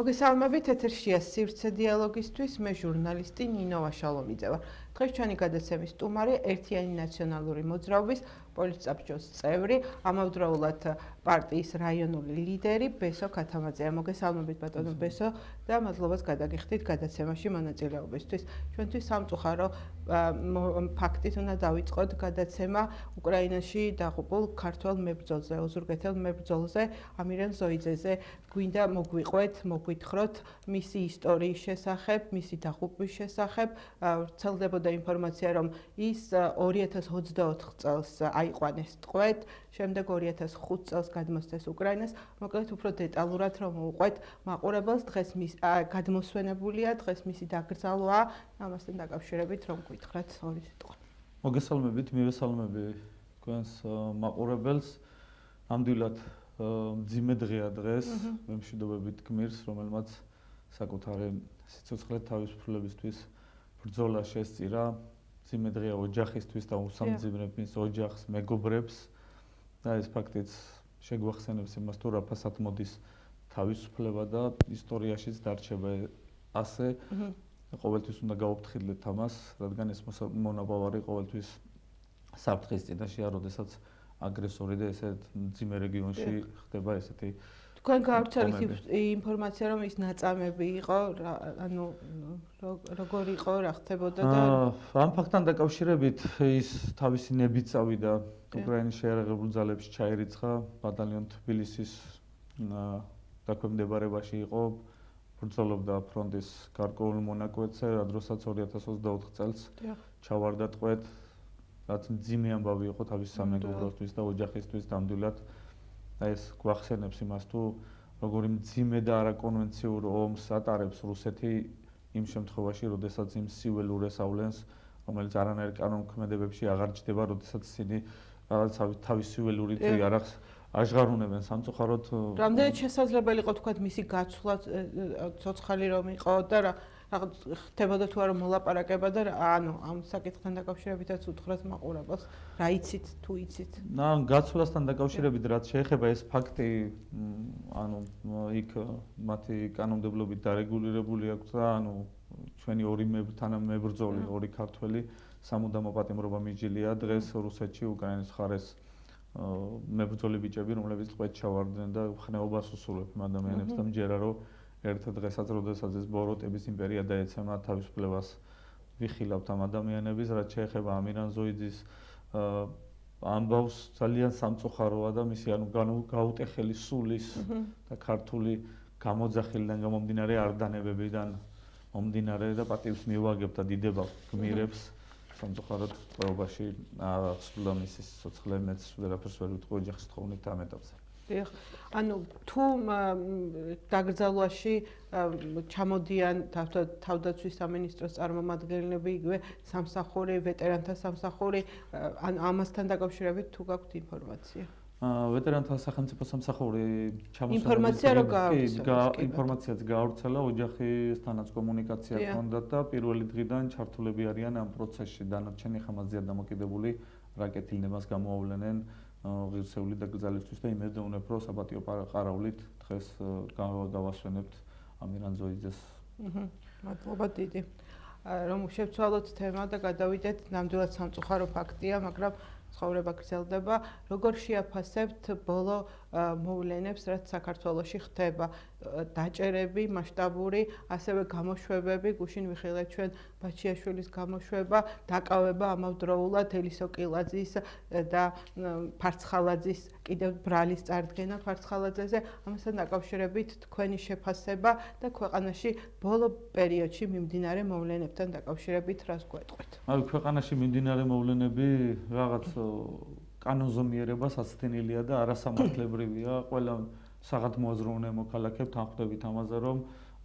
მოგესალმებით, ეთერშია სივრცე დიალოგისთვის, მე ჟურნალისტი ნინო ვაშალომიძე ვარ. დღეს ჩვენი გადაცემის სტუმარი ერთიანი ნაციონალური მოძრაობის პოლიტსაბჭოს წევრი, ამავდროულად პარტიის რაიონული ლიდერი ბესო ქათამაძეა. მოგესალმებით ბატონო ბესო და მადლობას გადაგიხდით გადაცემაში მონაწილეობისთვის. ჩვენთვის სამწუხარო ფაქტით უნდა დავიწყოთ გადაცემა უკრაინაში დაღუპულ ქართველ მებრძოლზე, ოზურგეთელ მებრძოლზე, ამირან ზოიძეზე. გვინდა მოგვიყვეთ, მოგვითხროთ მისი ისტორიის შესახებ, მისი დაღუპვის შესახებ. ვრცელდებოდა ინფორმაცია, რომ ის 2024 წელს აიყვანეს ტყვედ, შემდეგ 2005 წელს გადმოსცეს უკრაინას. მოკლედ უფრო დეტალურად რომ მოვყვეთ მაყურებელს, დღეს გადმოსვენებულია, დღეს მისი დაკრძალვაა, ამასთან დაკავშირებით რომ გითხრათ ორი სიტყვა. მოგესალმებით, მივესალმები თქვენს მაყურებელს. ნამდვილად მძიმე დღეა დღეს, მემშვიდობებით გმირს, რომელმაც საკუთარი სიცოცხლე თავისუფლებისთვის ბრძოლა შესწირა. მძიმე დღეა ოჯახისთვის და უსამძიმრებს მის ოჯახს, მეგობრებს და ეს ფაქტიც შეგვახსენებს იმას, თუ რა ფასად მოდის თავისუფლება და ისტორიაშიც დარჩება ასე. ყოველთვის უნდა გავუფრთხილდეთ ამას, რადგან ეს მონაპოვარი ყოველთვის საფრთხის წინაშეა, როდესაც აგრესორი და ესეთ მძიმე რეგიონში ხდება ესეთი. თქვენ გავრცელეთ ინფორმაცია, რომ ის ნაწამები იყო, ანუ როგორ იყო, რა ხდებოდა და ამ ფაქტთან დაკავშირებით ის თავისი ნებით წავიდა უკრაინის შეიარაღებულ ძალებში ჩაირიცხა, ბატალიონ თბილისის დაქვემდებარებაში იყო, ბრძოლობდა ფრონტის გარკვეულ მონაკვეთზე, რადგანაც 2024 წელს ჩავარდა ტყვედ, რაც მძიმე ამბავი იყო თავის სამეგობროსთვის და ოჯახისთვის ნამდვილად. ეს გვახსენებს იმას, თუ როგორი მძიმე და არაკონვენციურ ომს ატარებს რუსეთი იმ შემთხვევაში, როდესაც იმ სიველურეს ავლენს, რომელიც არანაირ კანონქმედებებში აღარ ჯდება, როდესაც ისინი თავის სიველურით იარაღს აღღარუნებენ. სამწუხაროდ რამდენად შესაძლებელი იყო თქვა მისი გაცვლა ცოცხალი რომ იყო და რა ხდებოდა თუ არა მოლაპარაკება და ანუ ამ საკითხთან დაკავშირებითაც უთხრათ მაყურებელს, რა იცით თუ იცით? გაცვლასთან დაკავშირებით რაც შეეხება ეს ფაქტი, ანუ იქ მათი კანონმდებლობით დარეგულირებული აქვს და ანუ ჩვენი ორი თანამებრძოლი, ორი ქართველი სამუდამო პატიმრობა მიჯილია დღეს რუსეთში უკრაინის მხარეს მებრძოლი ბიჭები, რომლებიც ტყვედ ჩავარდნენ და ხნეობას უსურვებ იმ ადამიანებს და მჯერა რომ ერთ დღესაც, როდესაც ეს ბოროტების იმპერია დაეცემა თავისუფლებას, ვიხილავთ ამ ადამიანების, რაც შეეხება ამირან ზოიძის ამბავს, ძალიან სამწუხაროა და მისი ანუ გაუტეხელი სულის და ქართული გამოძახილიდან გამომდინარე არდანებებიდან მომდინარე და პატივს მივაგებთ და დიდება გმირებს. სამწუხაროდ ყველობაში აღსრულა მისი სიცოცხლე, მეც ვერაფერს ვერ ვიტყვი ოჯახის თხოვნით ამ ეტაპზე. ანუ თუ დაკრძალვაში ჩამოდიან თავდაცვის სამინისტროს წარმომადგენლები, იგივე სამსახური, ვეტერანთა სამსახური, ან ამასთან დაკავშირებით თუ გაქვთ ინფორმაცია? ვეტერანთა სახელმწიფო სამსახური ინფორმაციაც გაავრცელა, ოჯახისთანაც კომუნიკაცია ჰქონდათ და პირველი დღიდან ჩართულები არიან ამ პროცესში. დანარჩენი ხამაზეა დამოკიდებული რა კეთილნებას გამოავლენენ ღირსეული დაკრძალვისთვის და იმედია უნებ რომ საპატიო ყარავლით დღეს გავასვენებთ ამირან ზოიძეს. მადლობა დიდი. რომ შევცვალოთ თემა და გადავიდეთ, ნამდვილად სამწუხარო ფაქტია, მაგრამ ცხოვრება გრძელდება. როგორ შეაფასებთ ბოლო მოვლენებს, რაც საქართველოში ხდება? დაჭერები, მასშტაბური, ასევე გამოშვებები, გუშინ ვიხილეთ ჩვენ ბაჩიაშვილის გამოშვება, დაკავება ამავდროულად ელისო კილაძის და ფარცხალაძის კიდევ ბრალის წარდგენა ფარცხალაძეზე, ამასთან დაკავშირებით თქვენი შეფასება და ქვეყანაში ბოლო პერიოდში მიმდინარე მოვლენებთან დაკავშირებით რას გვეტყვით? ქვეყანაში მიმდინარე მოვლენები რაღაც კანონზომიერებას აცდენილია და არასამართლებრივია. ყველა საღადმოაზროვნე მოქალაქეებთ ამხვდებით ამაზე, რომ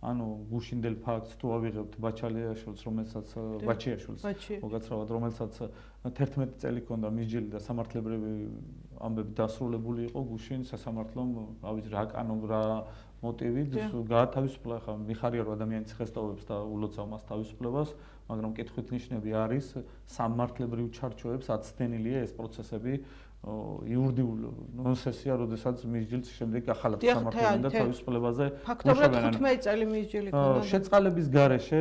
ანუ გუშინდელ ფაქტს თუ ავიღებთ ბაჩიაშვილს, რომელსაც მოგაცრავად, რომელსაც 11 წელი ქონდა მისჯილი და სამართლებრივი ამბები დასრულებული იყო გუშინ სასამართლომ, რა ვიცი რა კანონ რა მოტივით გაათავისუფლა, ხა მიხარია რომ ადამიანი ციხესტოვებს და ულოცავ მას თავისუფლებას, მაგრამ კითხვით ნიშნები არის სამართლებრივ ჩარჩოებს აცდენილია ეს პროცესები იურიდიულ ნონსენსია, როდესაც მისჯილს შემდეგ ახალად სამართლებრივ და თავისუფლებაზე ფაქტობრივად 15 წელი მისჯილი ქონდა. შეწყალების გარეშე,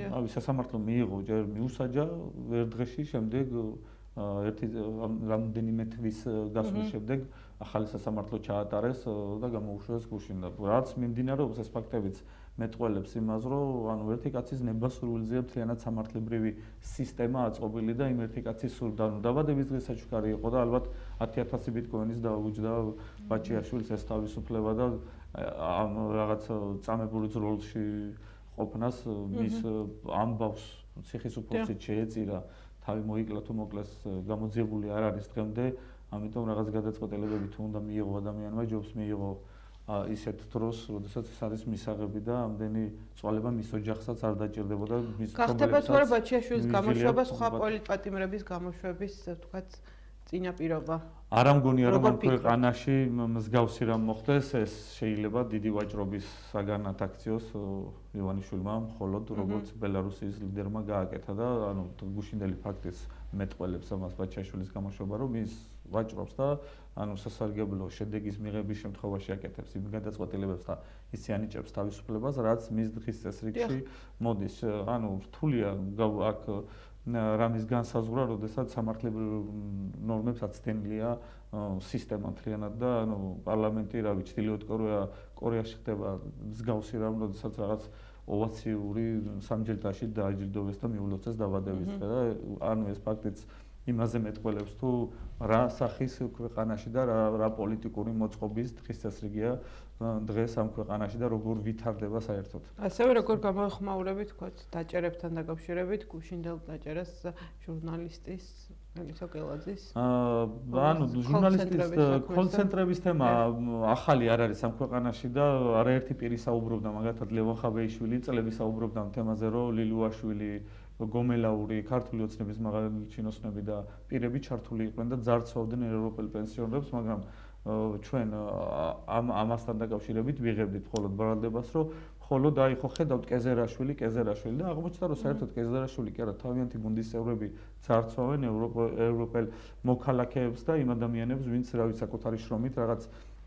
ავი სასამართლო მიიღო ჯერ მიუსაჯა ვერ დღეში, შემდეგ ერთი რამდენიმე თვის გასვლის შემდეგ ახალი სასამართლო ჩაატარეს და გამოუშვეს გუშინ და რაც მიმდინარეობს ეს ფაქტებიც მეტყველებს იმას, რომ ანუ ერთი კაცის ნებასრულზეა მთლიანად სამართლებრივი სისტემა აწყობილი და იმ ერთი კაცის სულ დაბადების დღე საჩუქარი იყო და ალბათ 10,000 ბიტკოინის დაუჯდა ბაჩიაშვილს ეს თავისუფლება და ამ რაღაც წამებული ძროლში ყოფნას მის ამბავს ციხის უფროსი შეეწირა თავი მოიკლა თუ მოკლეს გამოძიებული არ არის დღემდე, ამიტომ რაღაც გადაწყვეტილებები თუ უნდა მიიღო ადამიანმა ჯობს მიიღო ისეთ დროს, როდესაც ეს არის მისაღები და ამდენი წვალება მის ოჯახსაც არ დაჭირდებოდა მის გახდება თუ არა ბაჩიაშვილის გამოშვება სხვა პოლიტპატიმრების გამოშვების თქვათ წინაპირობა. არა მგონია რომ ამ ქვეყანაში მსგავსი რამ მოხდეს, ეს შეიძლება დიდი ვაჭრობის საგანად აქციოს ივანიშვილმა, მხოლოდ როგორც ბელარუსის ლიდერმა გააკეთა და ანუ გუშინდელი ფაქტის მეტყველებს ამას ბაჩიაშვილის გამოშვება, რომ ის ვაჭრობს და ანუ სასარგებლო შედეგის მიღების შემთხვევაში აკეთებს იმ გადაწყვეტილებებს და ისე ანიჭებს თავისუფლებას, რაც მის დღის წესრიგში მოდის. ანუ რთულია აქ რამის განსაზღვრა, როდესაც სამართლებრივ ნორმებს აცდენილია სისტემა მთლიანად და ანუ პარლამენტი, რა ვიცი, ჩრდილოეთ კორეაში ხდება მსგავსი რამ, როდესაც რაღაც ოვაციური სამჯერდაში დააჯილდოვეს და მიულოცეს დაბადების დღე და ანუ ეს ფაქტიც იმაზე მეტყველებს თუ რა სახის ქვეყანაში და რა პოლიტიკური მოწყობის დღის წესრიგია დღეს ამ ქვეყანაში და როგორ ვითარდება საერთოდ. ასევე როგორ გამოეხმაურებით თქვათ დაჭერებთან დაკავშირებით გუშინდელ დაჭერას ჟურნალისტის ელისო კელაძის ანუ ჟურნალისტის კონცენტრების თემა ახალი არ არის ამ ქვეყანაში და არაერთი პირი საუბრობდა, მაგალითად ლევან ხაბეიშვილი წლები საუბრობდა ამ თემაზე, რომ ლილუაშვილი გომელაური ქართული ოცნების მაღალი ჩინოსნები და პირები ჩართული იყვნენ და ძარცვავდნენ ევროპელ პენსიონერებს, მაგრამ ჩვენ ამასთან დაკავშირებით ვიღებდით მხოლოდ ბრალდებას, რომ მხოლოდ აი ხო ხედავთ კეზერაშვილი და აღმოჩნდა რომ საერთოდ კეზერაშვილი კი არა თავიანთი გუნდის წევრები ძარცვავენ ევროპელ მოქალაქეებს და იმ ადამიანებს, ვინც რა ვიცი საკუთარი შრომით რაღაც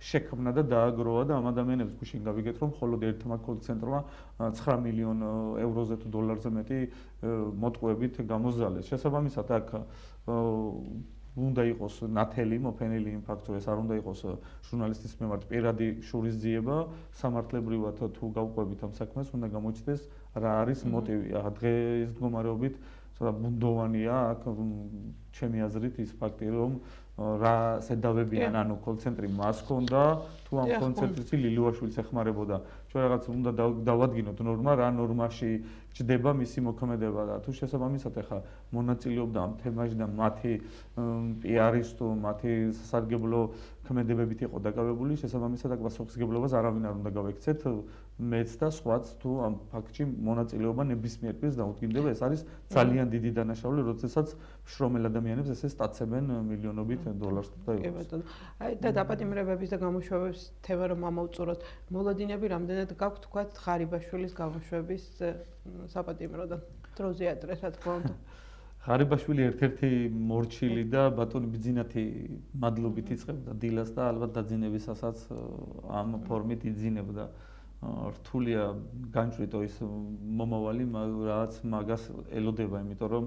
შექმნა და დააგროვა და ამ ადამიანებს გუშინ გავიგეთ რომ მხოლოდ ერთმა კოლცენტრმა 9 მილიონ ევროზე თუ დოლარზე მეტი მოტყუებით გამოზალეს. შესაბამისად აქ უნდა იყოს ნათელი მოფენილი იმ ფაქტს, რომ ეს არ უნდა იყოს ჟურნალისტის მიმართ პირადი შურისძიება, სამართლებრივად თუ გავყვებით ამ საქმეს, უნდა გამოჩნდეს რა არის მოტივი. დღეს მდგომარეობით ცოტა ბუნდოვანია აქ ჩემი აზრით ის ფაქტი, რომ რა ზედავებიან, ანუ კოლცენტრი მას ჰქონდა, თუ ამ კონცენტრში ლილუაშვილს ეხმარებოდა. ჩვენ რაღაც უნდა დავადგინოთ ნორმა, რა ნორმაში ჭდება მისი მოქმედება და თუ შესაბამისად ახლა მონაწილეობდა ამ თემაში და მათი პიარის თუ მათი სასარგებლო ქმედებებით იყო დაკავებული, შესაბამისად აქ პასუხისმგებლობას არავინ არ უნდა გავექცეთ, მეც და სხვაც თუ ამ ფაქტში მონაწილეობა ნებისმიერ პირს დაუდგინდება, ეს არის ძალიან დიდი დანაშაული, როდესაც შრომელ ადამიანებს ესე სტაცებენ მილიონობით დოლარს და ევროს. აი და დაპატიმრებების და გამოშვების თემა რომ ამოვწუროთ, მოლოდინები რამდენად გაქვთ თქვათ ღარიბაშვილის გამოშვების საპატიმროდან დროზე ადრე რა თქმა უნდა. ღარიბაშვილი ერთ-ერთი მორჩილი და ბატონი ბიძინათი მადლობით იწყებდა დილას და ალბათ დაძინებისასაც ამ ფორმით იძინებდა. რთულია განჭრიტო ის მომავალი, რაც მაგას ელოდება, იმიტომ რომ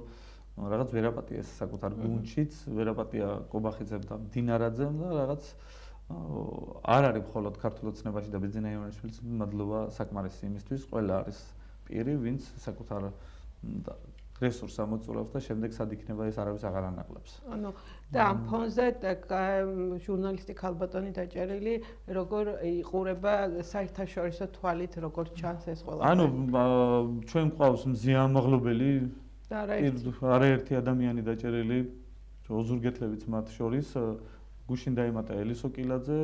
რაღაც ვერაპატია ეს საკუთარ გუნდშიც, ვერაპატია კობახიძემ და დინარაძემ და რაღაც არ არის მხოლოდ ქართულ ოცნებაში და ბიძინა ივანიშვილის მადლობა საკმარისი იმისთვის, ყველა არის პირი, ვინც საკუთარ რესურსს ამოწურავს და შემდეგ სად იქნება ეს არავის აღარ ანაკლებს. ანუ და ამ ფონზე ჟურნალისტი ქალბატონი დაჭერილი როგორ იყურება საერთაშორისო თვალით, როგორ ჩანს ეს ყველა. ანუ ჩვენ გვყავს მზიამაღლობელი არაერთი ადამიანი დაჭერილი, ოზურგეთლებიც მათ შორის, გუშინ დაემატა ელისო კილაძე,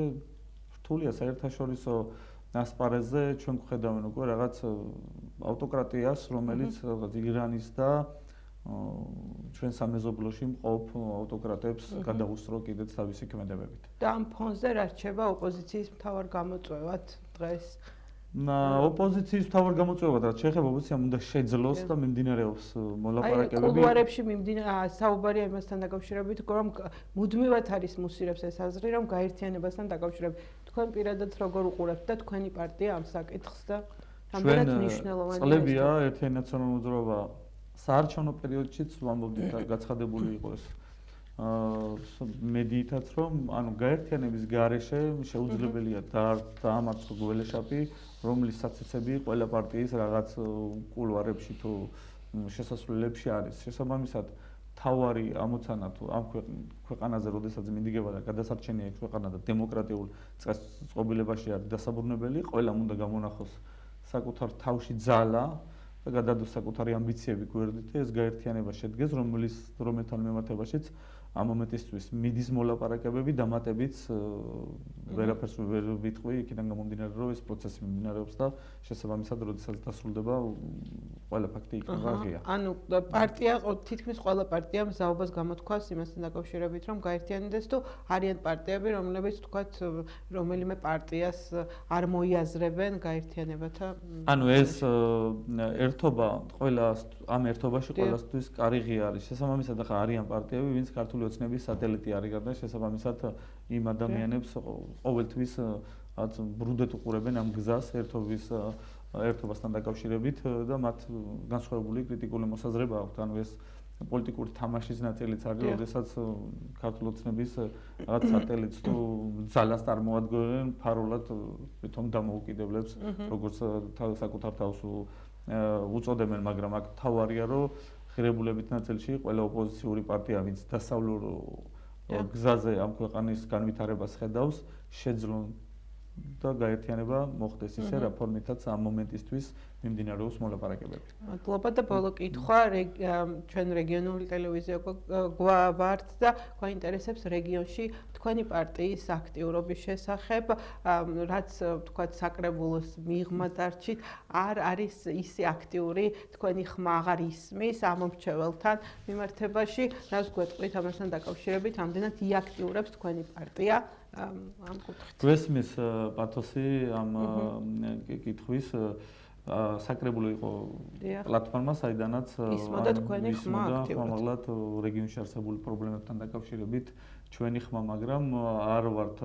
რთულია საერთაშორისო ასპარეზზე ჩვენ გვხედავენ უკვე რაღაც ავტოკრატიას, რომელიც რაღაც ირანის და ჩვენ სამეზობლოში მყოფ ავტოკრატებს გადაუსწრო კიდეც თავისი ქმედებებით. და ამ ფონზე რა რჩება ოპოზიციის მთავარ გამოწვევად დღეს? ოპოზიციის მთავარ გამოწვევად რაც შეეხება ოპოზიციამ უნდა შეძლოს და მიმდინარეობს მოლაპარაკებები. კულუარებში საუბარია იმასთან დაკავშირებით, რომ მუდმივად არის მუსირებს ეს აზრი, რომ გაერთიანებასთან დაკავშირებით თქვენ პირადად როგორ უყურებთ და თქვენი პარტია ამ საკითხს და რამდენად მნიშვნელოვანია? წლებია ერთიანი ნაციონალური მოძრაობა საარჩევნო პერიოდშიც ვამბობდით და გაცხადებული იყო ეს მედიითაც რომ ანუ გაერთიანების გარეშე შეუძლებელია დაამარცხოს გველეშაპი რომლის საცეცები ყველა პარტიის რაღაც კულუარებში თუ შესასვლელებში არის შესაბამისად თავარი ამოცანა თუ ამ ქვეყანაზე როდესაც მიდგება და გადასარჩენია ეს ქვეყანა და დემოკრატიულ წყობილებაში არის დასაბრუნებელი ყველამ უნდა გამონახოს საკუთარ თავში ძალა და გადადოს საკუთარი ამბიციები გვერდით ეს გაერთიანება შედგეს რომელთან მიმართებაშიც ამ მომენტისთვის მიდის მოლაპარაკებები დამატებით ვერაფერს ვერ ვიტყვი იქიდან გამომდინარე რომ ეს პროცესი მიმდინარეობს და შესაბამისად როდესაც დასრულდება ყველა ფაქტი იქნება ღია. ანუ პარტია თითქმის ყველა პარტია მზაობას გამოთქვას იმასთან დაკავშირებით რომ გაერთიანდეს თუ არიან პარტიები რომლებიც თქვათ რომელიმე პარტიას არ მოიაზრებენ გაერთიანებათა ანუ ეს ერთობა ყველა ამ ერთობაში ყველასთვის კარგი არის შესაბამისად ახლა არიან პარტიები ვინც ქართული ოცნების სატელიტი არის და შესაბამისად იმ ადამიანებს ყოველთვის რაც ბრუდეთ უყურებენ ამ გზას ერთობასთან დაკავშირებით და მათ განსხვავებული კრიტიკული მოსაზრება აქვთ ანუ ეს პოლიტიკური თამაშის ნაწილიც არის როდესაც ქართული ოცნების რაღაც სატელიტს თუ ძალას წარმოადგენენ ფარულად თვითონ დამოუკიდებლებს როგორც საკუთარ თავს უწოდებენ მაგრამ აქ თავარია რომ ღირებულებით ნაწილში ყველა ოპოზიციური პარტია ვინც დასავლურ გზაზე ამ ქვეყანის განვითარებას ხედავს შეძლონ და გაერთიანება მოხდეს ისე რა ფორმითაც ამ მომენტისთვის მიმდინარეობს მოლაპარაკებები. მადლობა და ბოლო კითხვა ჩვენ რეგიონული ტელევიზია გვართ და გვაინტერესებს რეგიონში თქვენი პარტიის აქტიურობის შესახებ რაც თქვათ საკრებულოს მიღმა დარჩით არ არის ისე აქტიური თქვენი ხმა აღარ ისმის ამომრჩეველთან მიმართებაში რას გვეტყვით ამასთან დაკავშირებით ამდენად იაქტიურებს თქვენი პარტია ამ კუთხით. გვესმის პათოსი ამ კითხვის საკრებულო იყო პლატფორმა, საიდანაც ისმოდა თქვენი ხმა აქტიურად რეგიონში არსებული პრობლემებთან დაკავშირებით ჩვენი ხმა, მაგრამ არ ვართ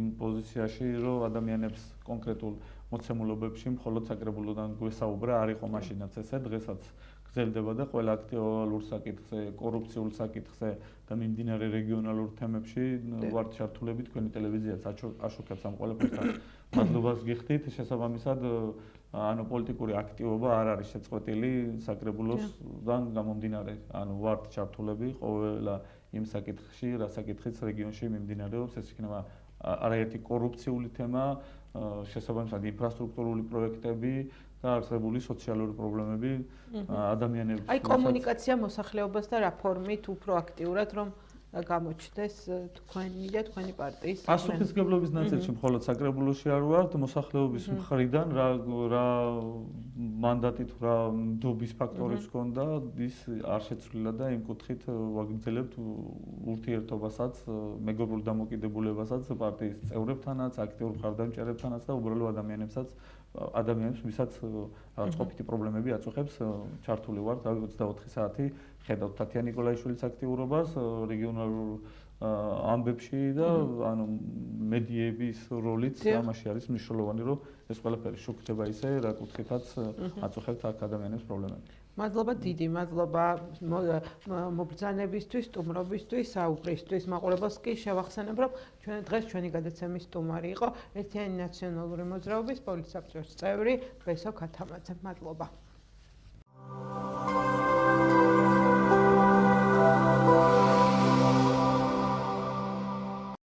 იმ პოზიციაში, რომ ადამიანებს კონკრეტულ მოცემულობებში მხოლოდ საკრებულოდან გვესაუბრა, არ იყო მაშინაც ესე, დღესაც გრძელდება და ყველა აქტუალურ საკითხზე, კორუფციულ საკითხზე და მიმდინარე რეგიონალურ თემებში ვართ ჩართულები თქვენი ტელევიზიაც აშუქებს ამ ყველაფერთან. მადლობას გიხდით, შესაბამისად ანუ პოლიტიკური აქტივობა არ არის შეწყვეტილი საკრებულოსგან გამომდინარე. ანუ ვართ ჩართულები ყველა იმ საკითხში, რა საკითხიც რეგიონში მიმდინარეობს, ეს იქნება არაერთი კორუფციული თემა, შესაბამისად ინფრასტრუქტურული პროექტები და არსებული სოციალური პრობლემები ადამიანებს. აი კომუნიკაცია მოსახლეობას და რა ფორმით უფრო აქტიურად რომ გამოჩნდეს თქვენი და თქვენი პარტიის პასუხისმგებლობის ნაწილში მხოლოდ საკრებულოში არ ვართ მოსახლეობის მხრიდან რა მანდატით რა დობის ფაქტორიც ჰქონდა ის არ შეცვლილა და იმ კუთხით ვაგრძელებთ ურთიერთობასაც მეგობრულ დამოკიდებულებასაც პარტიის წევრებთანაც აქტიურ მხარდამჭერებთანაც და უბრალოდ ადამიანებს ვისაც ყოფითი პრობლემები აწუხებს ჩართული ვართ 24 საათი ხედავთ თათია ნიკოლაიშვილის აქტიურობას რეგიონალურ ამბებში და ანუ მედიების როლიც ამაში არის მნიშვნელოვანი რომ ეს ყველაფერი შუქდება ისე რა კუთხითაც აწუხებთ აქ ადამიანებს პრობლემები. მადლობა დიდი, მადლობა მობრძანებისთვის, სტუმრობისთვის, საუბრისთვის. მაყურებელს კი შევახსენებ, რომ დღეს ჩვენი გადაცემის სტუმარი იყო ერთიანი ნაციონალური მოძრაობის პოლიტსაბჭოს წევრი ბესო ქათამაძე. მადლობა.